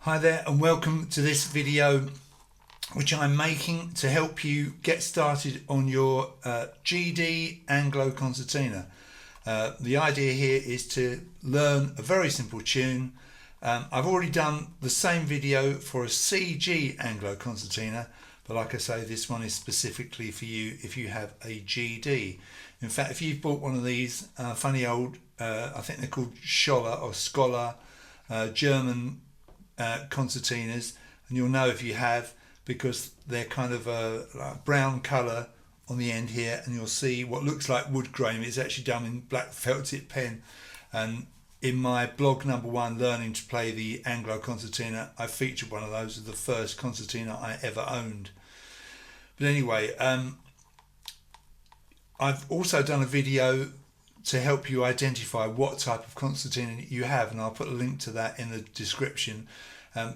Hi there and welcome to this video which I'm making to help you get started on your CG Anglo Concertina. The idea here is to learn a very simple tune. I've already done the same video for a CG Anglo Concertina, but like I say, this one is specifically for you if you have a GD. In fact, if you've bought one of these funny old, I think they're called Scholler or Scholar German concertinas, and you'll know if you have because they're kind of a brown colour on the end here, and you'll see what looks like wood grain. It's actually done in black felt tip pen. And in my blog #1, Learning to Play the Anglo Concertina, I featured one of those as the first concertina I ever owned. But anyway, I've also done a video to help you identify what type of concertina you have, and I'll put a link to that in the description.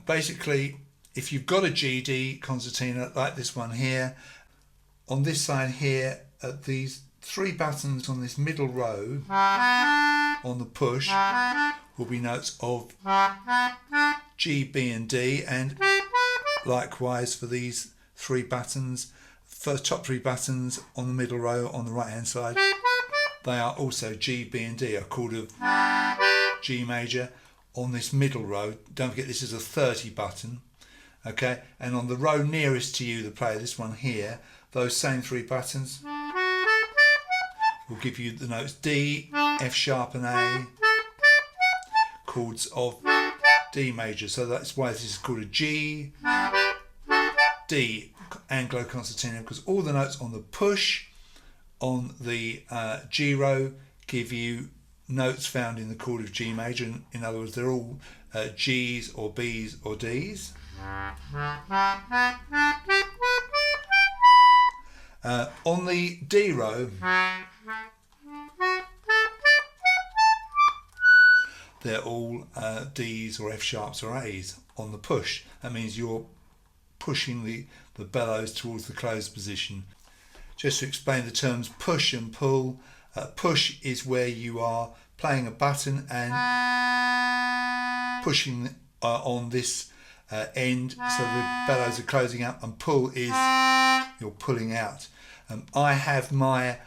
Basically, if you've got a GD concertina like this one here, on this side here, at these 3 buttons on this middle row on the push will be notes of G, B and D, and likewise for these 3 buttons, first top 3 buttons on the middle row on the right hand side, they are also G, B and D, a chord of G major on this middle row. Don't forget this is a 30 button, okay? And on the row nearest to you, the player, this one here, those same 3 buttons will give you the notes D, F sharp and A, chords of D major. So that's why this is called a G, D Anglo Concertina, because all the notes on the push on the G row give you notes found in the chord of G major. In other words, they're all G's or B's or D's. On the D row, they're all D's or F sharps or A's on the push. That means you're pushing the bellows towards the closed position. Just to explain the terms push and pull, push is where you are playing a button and pushing on this end so the bellows are closing up, and pull is you're pulling out. I have my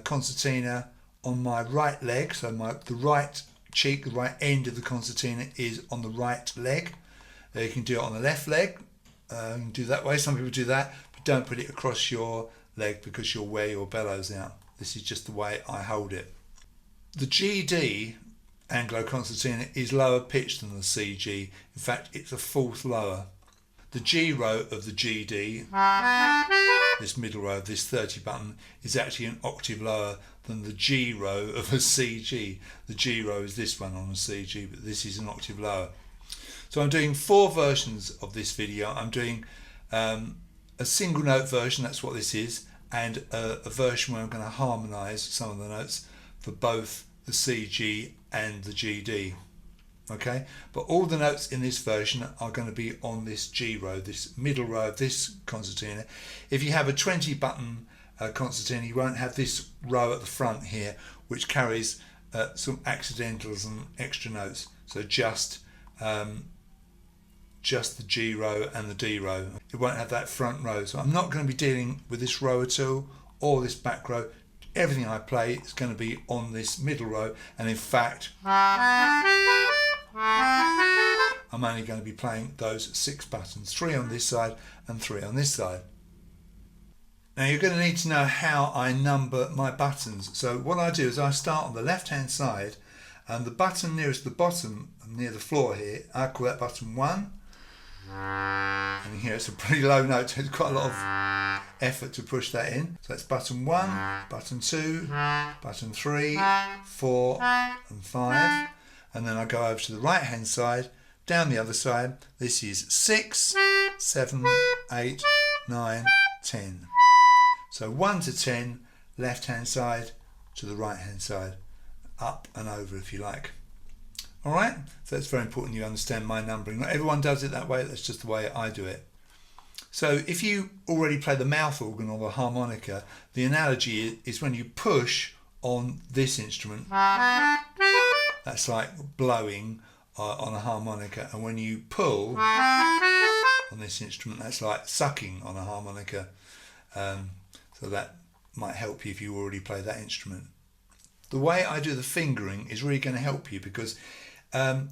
concertina on my right leg, so the right cheek, the right end of the concertina is on the right leg. You can do it on the left leg, you can do that way, some people do that, but don't put it across your leg because you'll wear your bellows out. This is just the way I hold it. The GD Anglo Concertina is lower pitched than the CG. In fact, it's a 4th lower. The G row of the GD, this middle row of this 30 button, is actually an octave lower than the G row of a CG. The G row is this one on a CG, but this is an octave lower. So I'm doing 4 versions of this video. I'm doing a single note version, that's what this is, and a version where I'm going to harmonise some of the notes for both the CG and the GD. Okay, but all the notes in this version are going to be on this G row, this middle row of this concertina. If you have a 20 button concertina, you won't have this row at the front here, which carries some accidentals and extra notes. So just the G row and the D row. It won't have that front row. So I'm not going to be dealing with this row at all, or this back row. Everything I play is going to be on this middle row, and in fact I'm only going to be playing those 6 buttons, 3 on this side and 3 on this side. Now you're going to need to know how I number my buttons. So what I do is I start on the left hand side, and the button nearest the bottom, near the floor here, I call that button 1. And here it's a pretty low note, so it's quite a lot of effort to push that in. So that's button 1, button 2, button 3, 4 and 5. And then I go over to the right hand side, down the other side. This is 6, 7, 8, 9, 10. So 1 to 10, left hand side to the right hand side, up and over if you like. Alright, so it's very important you understand my numbering. Not everyone does it that way, that's just the way I do it. So if you already play the mouth organ or the harmonica, the analogy is when you push on this instrument, that's like blowing on a harmonica, and when you pull on this instrument, that's like sucking on a harmonica. So that might help you if you already play that instrument. The way I do the fingering is really going to help you, because I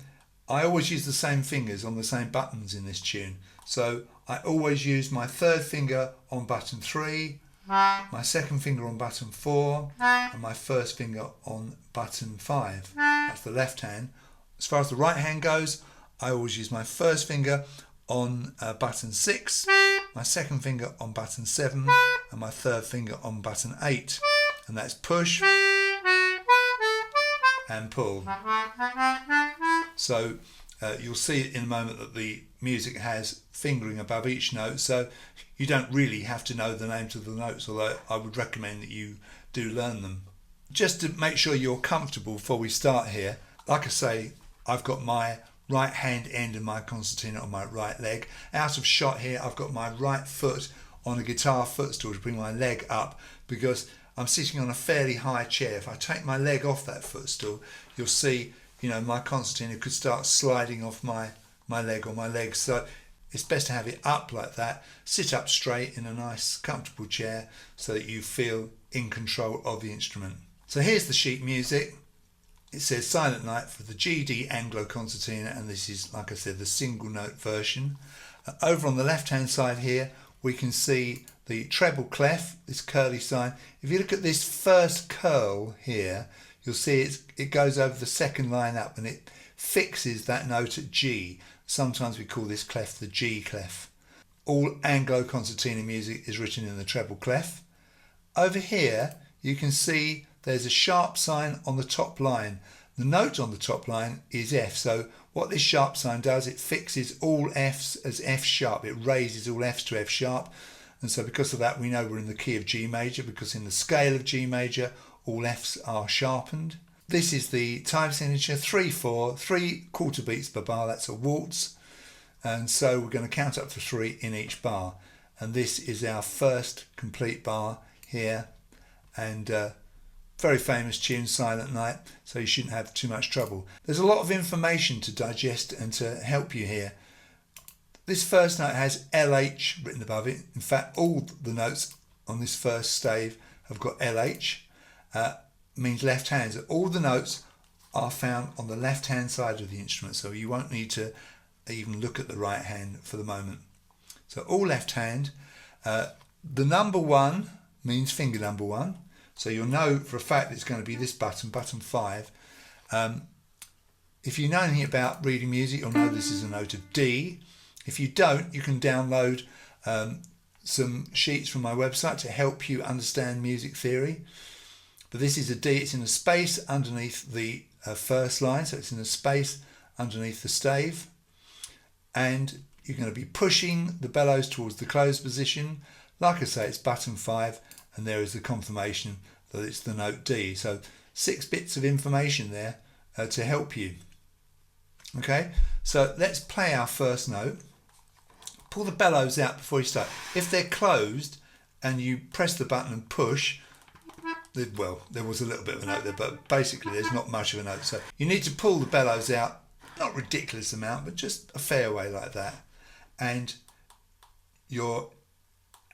always use the same fingers on the same buttons in this tune. So I always use my third finger on button 3, my second finger on button 4, and my first finger on button 5. That's the left hand. As far as the right hand goes, I always use my first finger on button 6, my second finger on button 7, and my third finger on button 8. And that's push and pull. So you'll see in a moment that the music has fingering above each note, so you don't really have to know the names of the notes, although I would recommend that you do learn them. Just to make sure you're comfortable before we start here, like I say, I've got my right hand end of my concertina on my right leg. Out of shot here, I've got my right foot on a guitar footstool to bring my leg up, because I'm sitting on a fairly high chair. If I take my leg off that footstool, you'll see, my concertina could start sliding off my leg or my legs. So it's best to have it up like that. Sit up straight in a nice comfortable chair so that you feel in control of the instrument. So here's the sheet music. It says Silent Night for the CG Anglo Concertina, and this is, like I said, the single note version. Over on the left hand side here, we can see the treble clef, this curly sign. If you look at this first curl here, you'll see it goes over the second line up, and it fixes that note at G. Sometimes we call this clef the G clef. All Anglo Concertina music is written in the treble clef. Over here, you can see there's a sharp sign on the top line. The note on the top line is F. So what this sharp sign does, it fixes all Fs as F sharp. It raises all Fs to F sharp. And so because of that, we know we're in the key of G major, because in the scale of G major, all Fs are sharpened. This is the time signature 3/4, 3 quarter beats per bar. That's a waltz. And so we're going to count up to 3 in each bar. And this is our first complete bar here. And very famous tune, Silent Night, so you shouldn't have too much trouble. There's a lot of information to digest and to help you here. This first note has LH written above it. In fact, all the notes on this first stave have got LH. Means left hand. So all the notes are found on the left hand side of the instrument, so you won't need to even look at the right hand for the moment. So all left hand. The number 1 means finger number 1. So you'll know for a fact it's going to be this button, button 5. If you know anything about reading music, you'll know this is a note of D. If you don't, you can download some sheets from my website to help you understand music theory. But this is a D. It's in a space underneath the first line, so it's in a space underneath the stave. And you're going to be pushing the bellows towards the closed position. Like I say, it's button 5. And there is the confirmation that it's the note D. So 6 bits of information there to help you. Okay, so let's play our first note. Pull the bellows out before you start. If they're closed and you press the button and push, well, there was a little bit of a note there, but basically there's not much of a note. So you need to pull the bellows out, not a ridiculous amount, but just a fair way like that. And your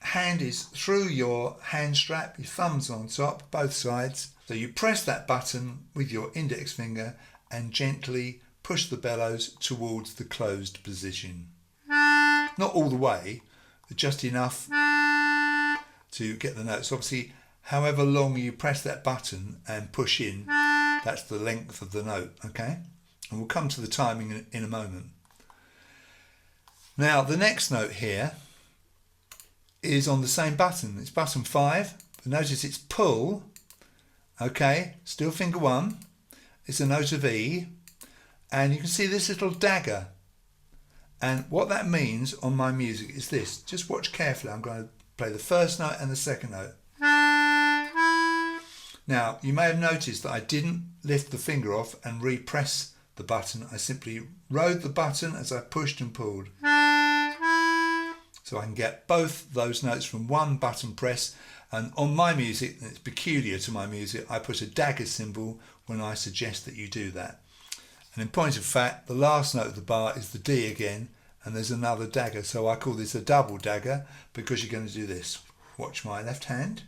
hand is through your hand strap, your thumb's on top, both sides. So you press that button with your index finger and gently push the bellows towards the closed position. Not all the way, but just enough to get the notes. Obviously, however long you press that button and push in, that's the length of the note, okay? And we'll come to the timing in a moment. Now, the next note here is on the same button. It's button 5. But notice it's pull. Okay, still finger 1. It's a note of E. And you can see this little dagger. And what that means on my music is this. Just watch carefully. I'm going to play the first note and the second note. Now, you may have noticed that I didn't lift the finger off and repress the button. I simply rode the button as I pushed and pulled. So I can get both those notes from one button press. And on my music, and it's peculiar to my music, I put a dagger symbol when I suggest that you do that. And in point of fact, the last note of the bar is the D again, and there's another dagger. So I call this a double dagger because you're going to do this. Watch my left hand.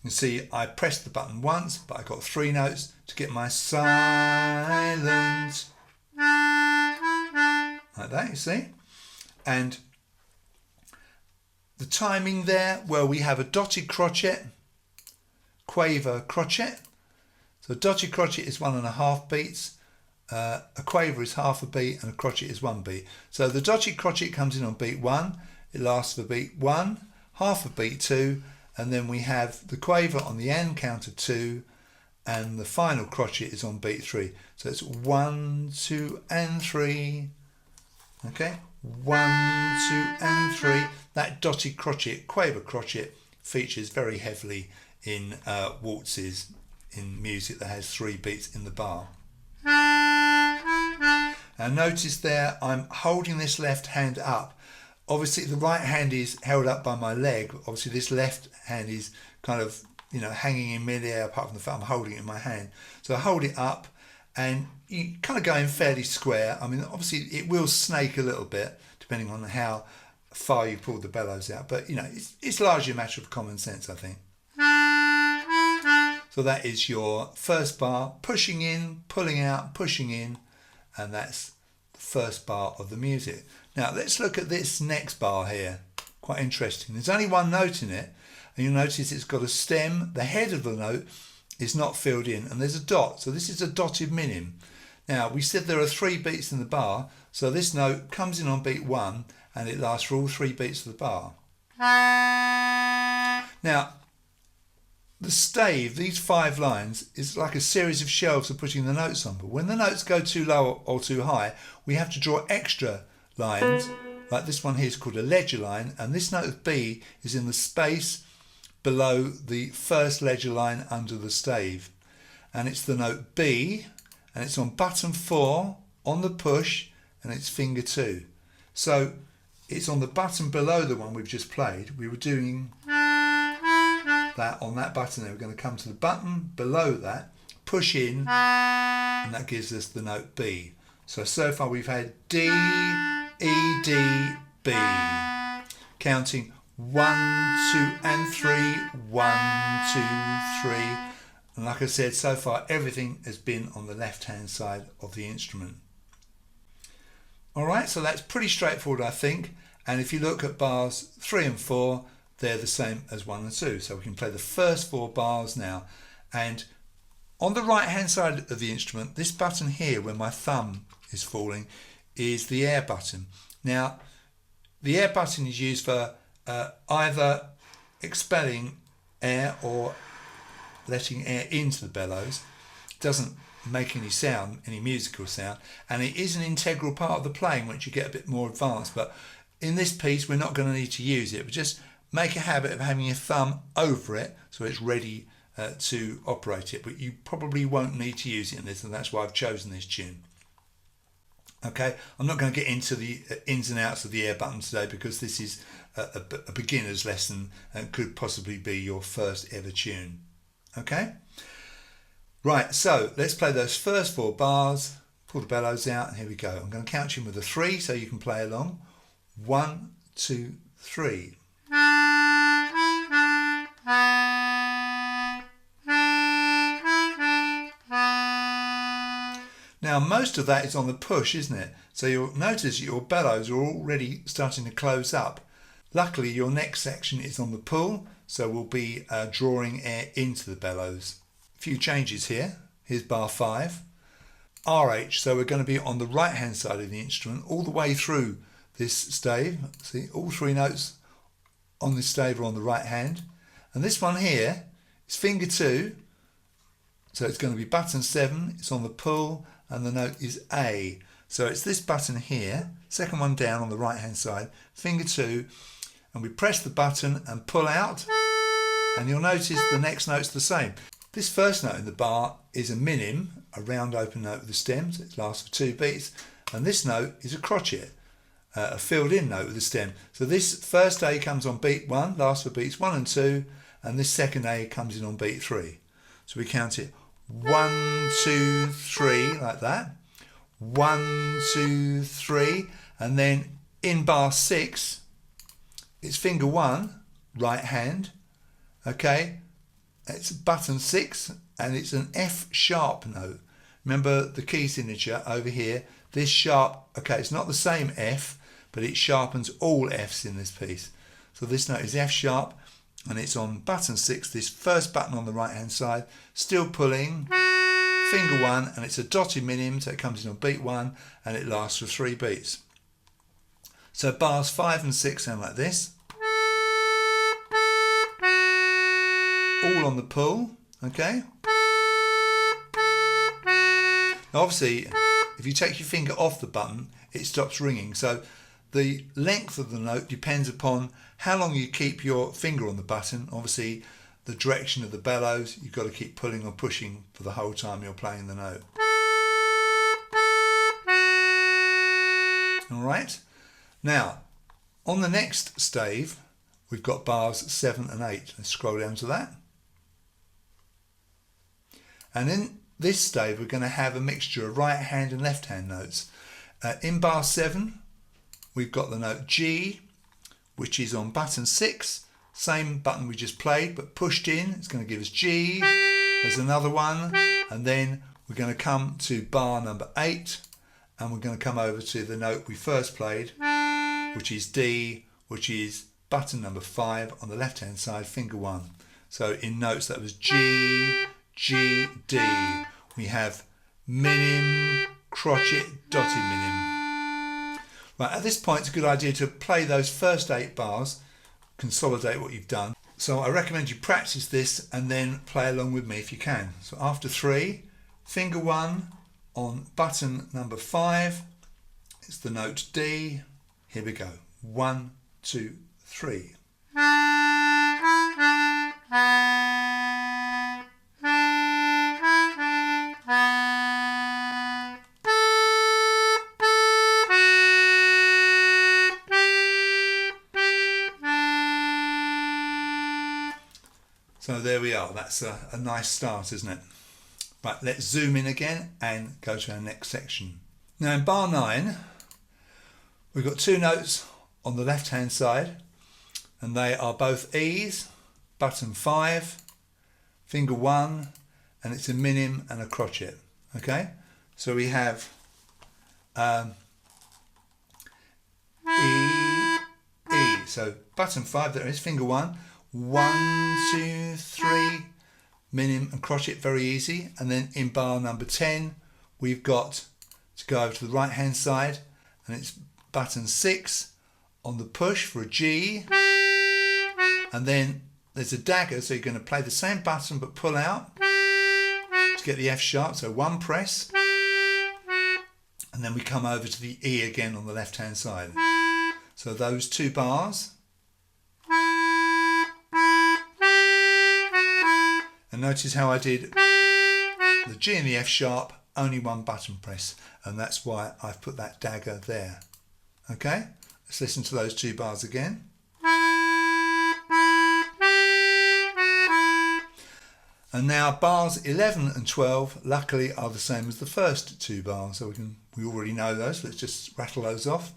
You see I pressed the button once, but I got 3 notes to get my silent. Like that, you see? And the timing there, well, we have a dotted crotchet, quaver crotchet. So a dotted crotchet is 1.5 beats, a quaver is half a beat, and a crotchet is 1 beat. So the dotted crotchet comes in on beat 1, it lasts for beat 1, half a beat 2, and then we have the quaver on the end counter 2, and the final crotchet is on beat 3. So it's 1, 2 and 3. Okay, 1, 2 and 3. That dotted crotchet, quaver crotchet, features very heavily in waltzes, in music that has 3 beats in the bar. And notice there I'm holding this left hand up. Obviously the right hand is held up by my leg. Obviously this left hand is kind of, you know, hanging in mid-air, apart from the fact I'm holding it in my hand. So I hold it up and you kind of going fairly square. I mean, obviously it will snake a little bit depending on how far you pull the bellows out, but you know, it's largely a matter of common sense, I think. So that is your first bar, pushing in, pulling out, pushing in, and that's the first bar of the music. Now let's look at this next bar here. Quite interesting. There's only 1 note in it, and you'll notice it's got a stem. The head of the note is not filled in, and there's a dot. So this is a dotted minim. Now we said there are 3 beats in the bar, so this note comes in on beat 1, and it lasts for all 3 beats of the bar. Now the stave, these 5 lines, is like a series of shelves for putting the notes on. But when the notes go too low or too high, we have to draw extra lines. Like this one here is called a ledger line, and this note of B is in the space below the first ledger line under the stave. And it's the note B, and it's on button 4 on the push, and it's finger 2. So it's on the button below the one we've just played. We were doing that on that button there. We're going to come to the button below that, push in, and that gives us the note B. So far we've had D, E, D, B. Counting 1, 2 and 3, 1, 2, 3. And like I said, so far everything has been on the left hand side of the instrument. Alright, so that's pretty straightforward, I think. And if you look at bars 3 and 4, they're the same as 1 and 2. So we can play the first 4 bars now. And on the right hand side of the instrument, this button here where my thumb is falling is the air button. Now the air button is used for either expelling air or letting air into the bellows. It doesn't make any sound, any musical sound, and it is an integral part of the playing once you get a bit more advanced. But in this piece we're not going to need to use it, but just make a habit of having your thumb over it so it's ready to operate it. But you probably won't need to use it in this, and that's why I've chosen this tune. Okay, I'm not going to get into the ins and outs of the air button today because this is a beginner's lesson and could possibly be your first ever tune. Okay, right, so let's play those first 4 bars, pull the bellows out, and here we go. I'm going to count you with a 3 so you can play along. 1, 2, 3. Now most of that is on the push, isn't it? So you'll notice your bellows are already starting to close up. Luckily your next section is on the pull, so we'll be drawing air into the bellows. A few changes here. Here's bar 5. RH, so we're going to be on the right hand side of the instrument all the way through this stave. See, all 3 notes on this stave are on the right hand. And this one here is finger 2, so it's going to be button 7, it's on the pull, and the note is A. So it's this button here, second one down on the right hand side, finger 2, and we press the button and pull out, and you'll notice the next note's the same. This first note in the bar is a minim, a round open note with the stem, so it lasts for 2 beats, and this note is a crotchet, a filled in note with the stem. So this first A comes on beat 1, lasts for beats 1 and 2, and this second A comes in on beat 3. So we count it 1, 2, 3, like that. 1, 2, 3, and then in bar 6, it's finger 1, right hand, okay? It's button 6, and it's an F sharp note. Remember the key signature over here, this sharp, okay, it's not the same F, but it sharpens all Fs in this piece. So this note is F sharp, and it's on button 6, this first button on the right hand side, still pulling, finger 1, and it's a dotted minim, so it comes in on beat 1, and it lasts for 3 beats. So bars 5 and 6 sound like this. All on the pull, okay? Now obviously, if you take your finger off the button, it stops ringing. So the length of the note depends upon how long you keep your finger on the button. Obviously, the direction of the bellows, you've got to keep pulling or pushing for the whole time you're playing the note. All right. Now, on the next stave, we've got bars 7 and 8. Let's scroll down to that. And in this stave, we're going to have a mixture of right hand and left hand notes. In bar 7, we've got the note G, which is on button 6, same button we just played, but pushed in. It's going to give us G. There's another one, and then we're going to come to bar number 8, and we're going to come over to the note we first played, which is D, which is button number 5 on the left hand side, finger 1. So in notes that was G, G, D. We have minim, crotchet, dotted minim. Right, at this point it's a good idea to play those first 8 bars, consolidate what you've done. So I recommend you practice this and then play along with me if you can. So after 3, finger 1 on button number 5, it's the note D. Here we go. 1, 2, 3. So there we are, that's a nice start, isn't it? Right, let's zoom in again and go to our next section. Now in bar 9, we've got 2 notes on the left hand side, and they are both E's, button 5, finger 1, and it's a minim and a crotchet, okay? So we have E, E, so button 5, there is finger 1, 1, 2, 3, minim and crotchet, very easy. And then in bar number 10, we've got to go over to the right hand side, and it's button 6 on the push for a G, and then there's a dagger, so you're going to play the same button but pull out to get the F sharp, so 1 press, and then we come over to the E again on the left hand side. So those 2 bars. And notice how I did the G and the F sharp, only 1 button press, and that's why I've put that dagger there. Okay, let's listen to those 2 bars again. And now bars 11 and 12 luckily are the same as the first 2 bars, so we already know those. Let's just rattle those off.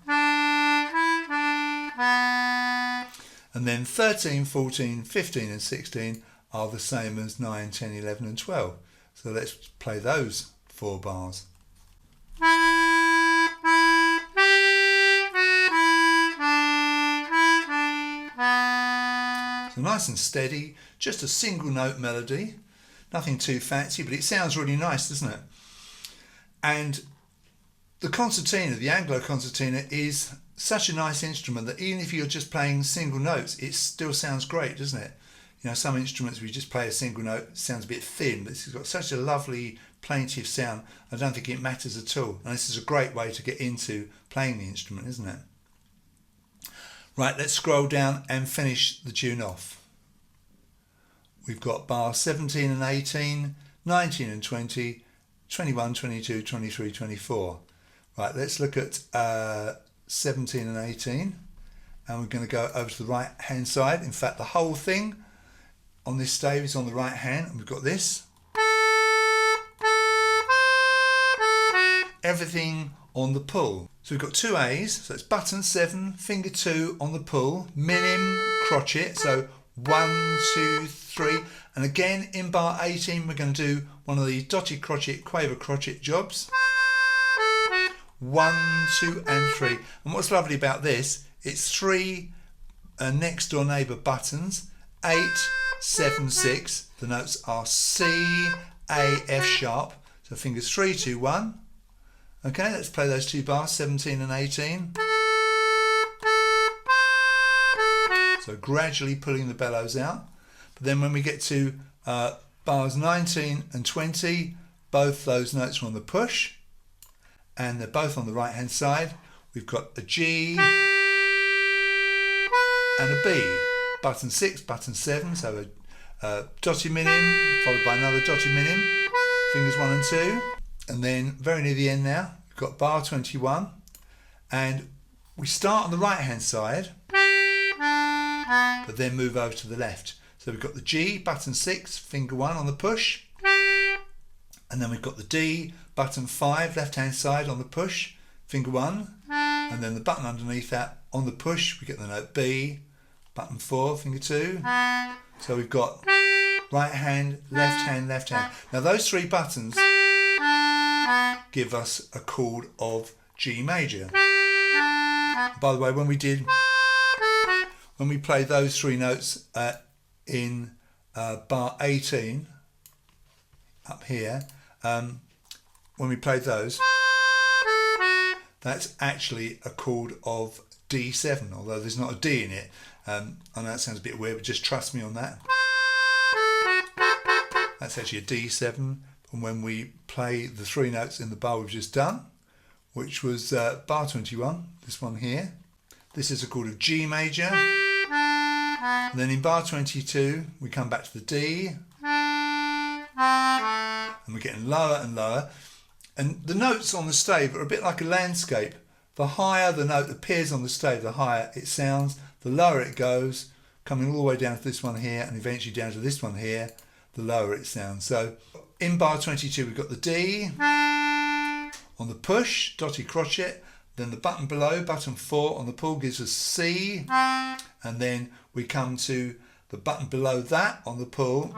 And then 13, 14, 15 and 16 are the same as 9, 10, 11 and 12. So let's play those 4 bars. So nice and steady, just a single note melody, nothing too fancy, but it sounds really nice, doesn't it? And the concertina, the Anglo Concertina, is such a nice instrument that even if you're just playing single notes, it still sounds great, doesn't it? You know, some instruments we just play a single note, it sounds a bit thin, but this has got such a lovely plaintive sound, I don't think it matters at all. And this is a great way to get into playing the instrument, isn't it? Right, let's scroll down and finish the tune off. We've got bars 17 and 18, 19 and 20, 21, 22, 23, 24. Right, let's look at 17 and 18, and we're going to go over to the right hand side. In fact, the whole thing on this stave is on the right hand, and we've got this. everything on the pull. So we've got two A's, so it's button 7, finger 2 on the pull, minim, crotchet, so 1, 2, 3, and again in bar 18 we're going to do one of these dotted crotchet, quaver crotchet jobs. 1, 2 and 3. And what's lovely about this, it's 3 next door neighbour buttons, 8, 7, 6. The notes are C, A, F sharp. So fingers 3, 2, 1. Okay, let's play those two bars, 17 and 18. So gradually pulling the bellows out. But then when we get to bars 19 and 20, both those notes are on the push. And they're both on the right hand side. We've got a G and a B. Button 6, button 7, so a dotted minim followed by another dotted minim, fingers 1 and 2, and then very near the end now we've got bar 21, and we start on the right hand side but then move over to the left. So we've got the G, button 6, finger 1 on the push, and then we've got the D, button 5, left hand side on the push, finger 1, and then the button underneath that on the push we get the note B, button 4, finger 2. So we've got right hand, left hand, left hand. Now those three buttons give us a chord of G major. By the way, when we played those three notes in bar 18 up here, when we played those, that's actually a chord of D7, although there's not a D in it. I know that sounds a bit weird, but just trust me on that. That's actually a D7, and when we play the three notes in the bar we've just done, which was bar 21, this one here, this is a chord of G major. And then in bar 22 we come back to the D, and we're getting lower and lower, and the notes on the stave are a bit like a landscape. The higher the note appears on the stave, the higher it sounds, the lower it goes, coming all the way down to this one here and eventually down to this one here, the lower it sounds. So in bar 22 we've got the D on the push, dotted crotchet, then the button below, button 4 on the pull gives us C, and then we come to the button below that on the pull,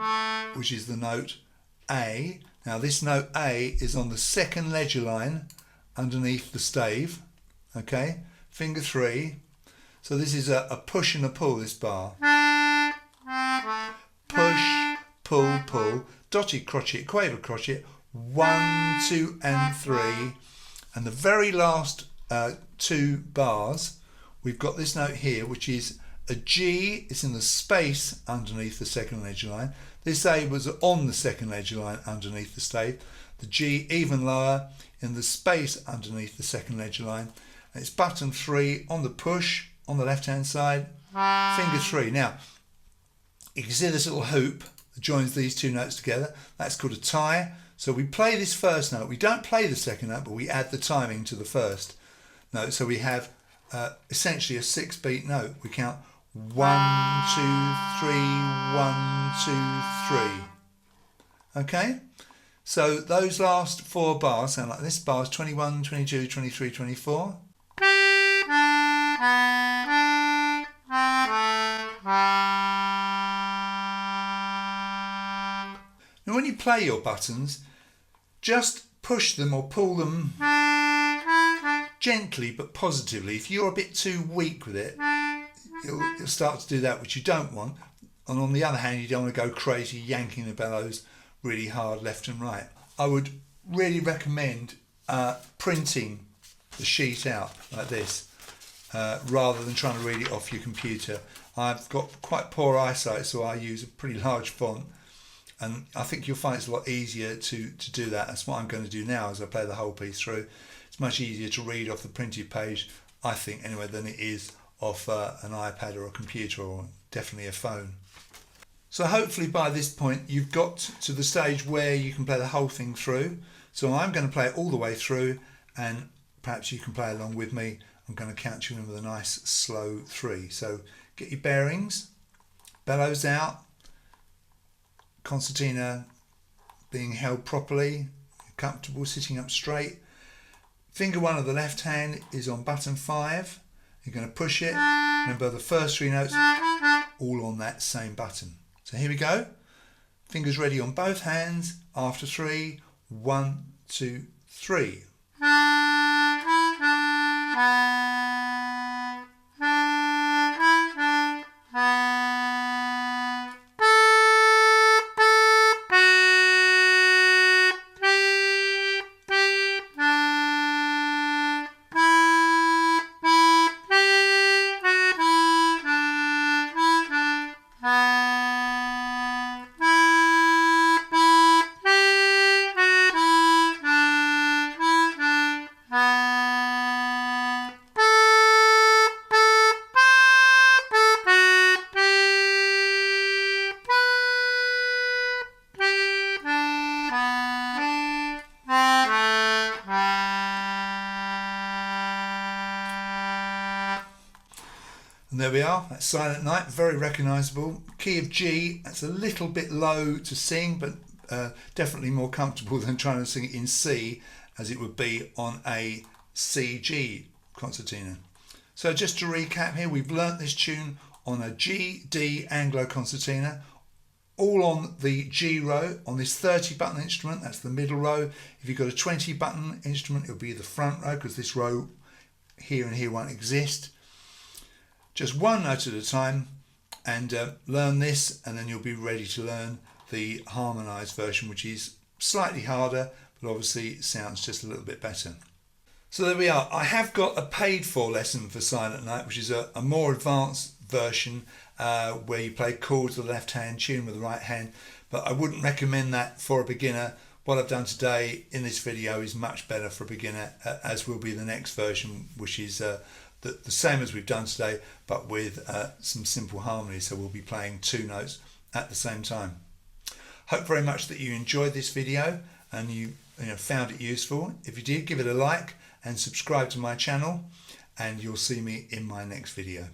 which is the note A. Now this note A is on the second ledger line underneath the stave, okay, finger 3. So this is a push and a pull, this bar. Push, pull, pull, dotted crotchet, quaver crotchet, 1, 2 and 3. And the very last two bars, we've got this note here, which is a G. It's in the space underneath the second ledger line. This A was on the second ledger line underneath the stave. The G even lower in the space underneath the second ledger line. And it's button 3 on the push on the left hand side, finger 3. Now you can see this little hoop that joins these two notes together. That's called a tie. So we play this first note. We don't play the second note, but we add the timing to the first note. So we have essentially a 6-beat note. We count 1, 2, 3, 1, 2, 3. Okay? So those last 4 bars sound like this. Bars 21, 22, 23, 24. Now when you play your buttons, just push them or pull them gently but positively. If you're a bit too weak with it, you'll start to do that, which you don't want. And on the other hand, you don't want to go crazy yanking the bellows really hard left and right. I would really recommend printing the sheet out like this rather than trying to read it off your computer. I've got quite poor eyesight, so I use a pretty large font, and I think you'll find it's a lot easier to do that. That's what I'm going to do now as I play the whole piece through. It's much easier to read off the printed page, I think anyway, than it is off an iPad or a computer, or definitely a phone. So hopefully by this point you've got to the stage where you can play the whole thing through. So I'm going to play it all the way through, and perhaps you can play along with me. I'm going to count you in with a nice slow 3. So get your bearings, bellows out, concertina being held properly, comfortable, sitting up straight, Finger 1 of the left hand is on button 5. You're going to push it. Remember the first 3 notes all on that same button. So here we go. Fingers ready on both hands. After 3, 1, 2, 3. And there we are, that's Silent Night, very recognisable. Key of G, that's a little bit low to sing, but definitely more comfortable than trying to sing it in C, as it would be on a CG concertina. So just to recap here, we've learnt this tune on a G-D Anglo Concertina, all on the G row, on this 30 button instrument, that's the middle row. If you've got a 20 button instrument, it'll be the front row, because this row here and here won't exist. Just one note at a time, and learn this, and then you'll be ready to learn the harmonised version, which is slightly harder, but obviously sounds just a little bit better. So there we are. I have got a paid for lesson for Silent Night, which is a more advanced version where you play chords with the left hand, tune with the right hand, but I wouldn't recommend that for a beginner. What I've done today in this video is much better for a beginner, as will be the next version, which is the same as we've done today, but with some simple harmonies. So we'll be playing 2 notes at the same time. Hope very much that you enjoyed this video and you found it useful. If you did, give it a like and subscribe to my channel, and you'll see me in my next video.